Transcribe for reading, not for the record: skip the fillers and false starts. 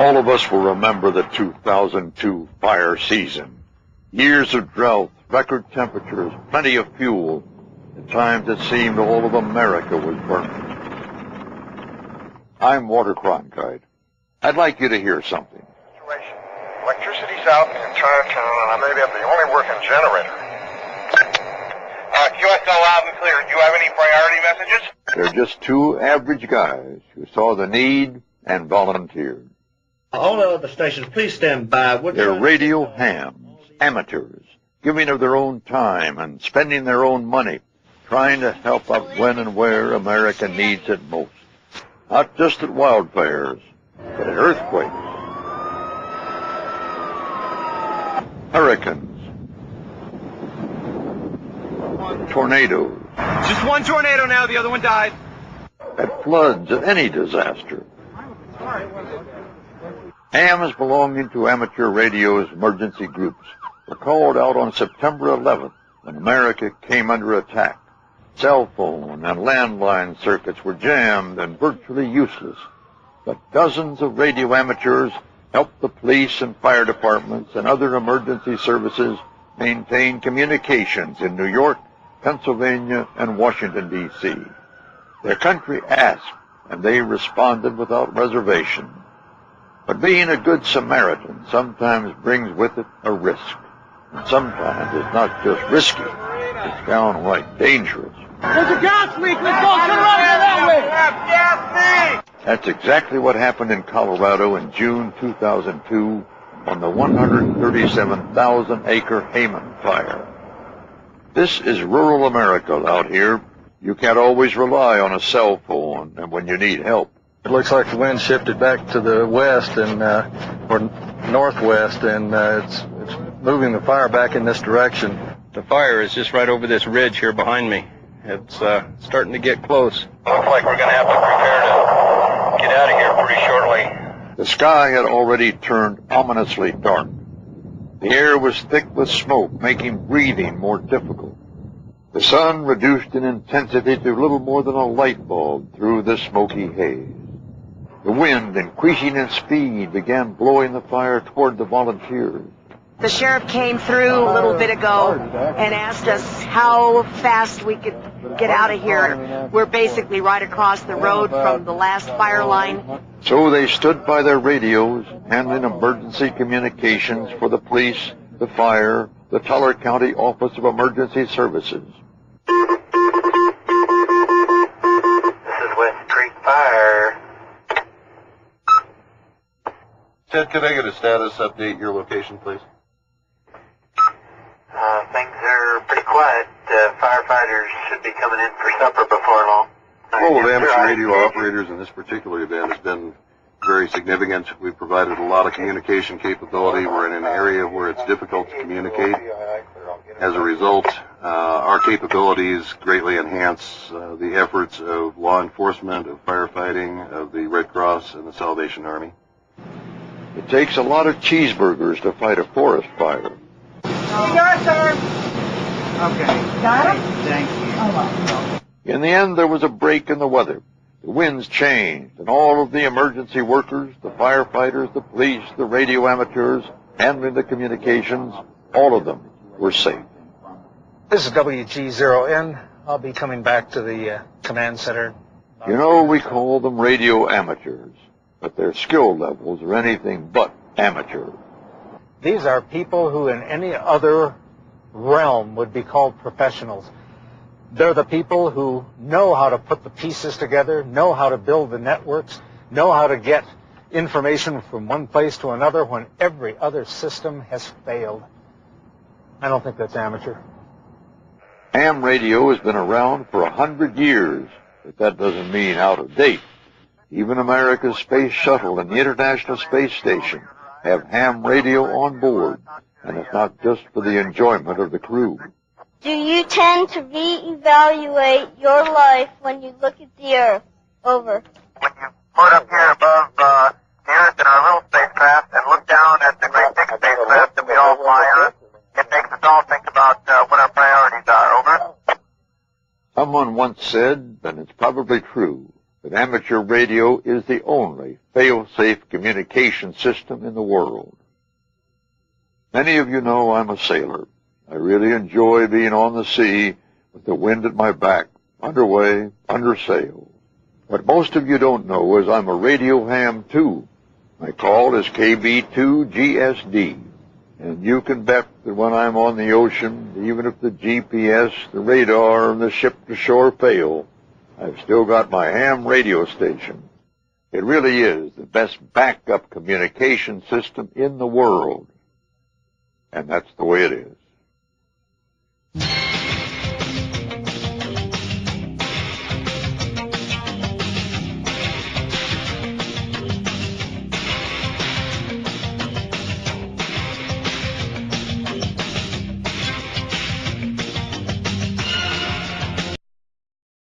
All of us will remember the 2002 fire season. Years of drought, record temperatures, plenty of fuel. At times it seemed all of America was burning. I'm Walter Cronkite. I'd like you to hear something. Electricity's out in the entire town, and I may be the only working generator. QSL loud and clear. Do you have any priority messages? They're just two average guys who saw the need and volunteered. All the other stations, please stand by. They're radio hams, amateurs, giving of their own time and spending their own money, trying to help out when and where America needs it most. Not just at wildfires, but at earthquakes, hurricanes, tornadoes. Just one tornado now, the other one died. At floods, at any disaster. Hams belonging to amateur radio's emergency groups were called out on September 11th when America came under attack. Cell phone and landline circuits were jammed and virtually useless, but dozens of radio amateurs helped the police and fire departments and other emergency services maintain communications in New York, Pennsylvania, and Washington, D.C. Their country asked, and they responded without reservation. But being a good Samaritan sometimes brings with it a risk. And sometimes it's not just risky, it's downright dangerous. There's a gas leak! Let's go! Turn around and go that way! Gas leak! That's exactly what happened in Colorado in June 2002 on the 137,000-acre Hayman fire. This is rural America out here. You can't always rely on a cell phone and when you need help. It looks like the wind shifted back to the west and or northwest, and it's moving the fire back in this direction. The fire is just right over this ridge here behind me. It's starting to get close. Looks like we're going to have to prepare to get out of here pretty shortly. The sky had already turned ominously dark. The air was thick with smoke, making breathing more difficult. The sun reduced in intensity to little more than a light bulb through the smoky haze. The wind, increasing in speed, began blowing the fire toward the volunteers. The sheriff came through a little bit ago and asked us how fast we could get out of here. We're basically right across the road from the last fire line. So they stood by their radios, handling emergency communications for the police, the fire, the Teller County Office of Emergency Services. This is West Creek Fire. Ted, could I get a status update, your location, please? Things are pretty quiet. Firefighters should be coming in for supper before long. The role of amateur radio operators in this particular event has been very significant. We've provided a lot of communication capability. We're in an area where it's difficult to communicate. As a result, our capabilities greatly enhance the efforts of law enforcement, of firefighting, of the Red Cross, and the Salvation Army. It takes a lot of cheeseburgers to fight a forest fire. Okay. Got it? Thank you. In the end, there was a break in the weather. The winds changed, and all of the emergency workers, the firefighters, the police, the radio amateurs, handling the communications, all of them were safe. This is WG0N. I'll be coming back to the command center. You know, we call them radio amateurs, but their skill levels are anything but amateur. These are people who in any other realm would be called professionals. They're the people who know how to put the pieces together, know how to build the networks, know how to get information from one place to another when every other system has failed. I don't think that's amateur. Ham radio has been around for 100 years, but that doesn't mean out of date. Even America's space shuttle and the International Space Station have ham radio on board, and it's not just for the enjoyment of the crew. Do you tend to reevaluate your life when you look at the Earth? Over. When you put up here above the Earth in our little spacecraft and look down at the great big spacecraft that we all fly on, it makes us all think about what our priorities are. Over. Someone once said, and it's probably true, that amateur radio is the only fail-safe communication system in the world. Many of you know I'm a sailor. I really enjoy being on the sea with the wind at my back, underway, under sail. What most of you don't know is I'm a radio ham too. My call is KB2GSD. And you can bet that when I'm on the ocean, even if the GPS, the radar, and the ship-to-shore fail, I've still got my ham radio station. It really is the best backup communication system in the world. And that's the way it is.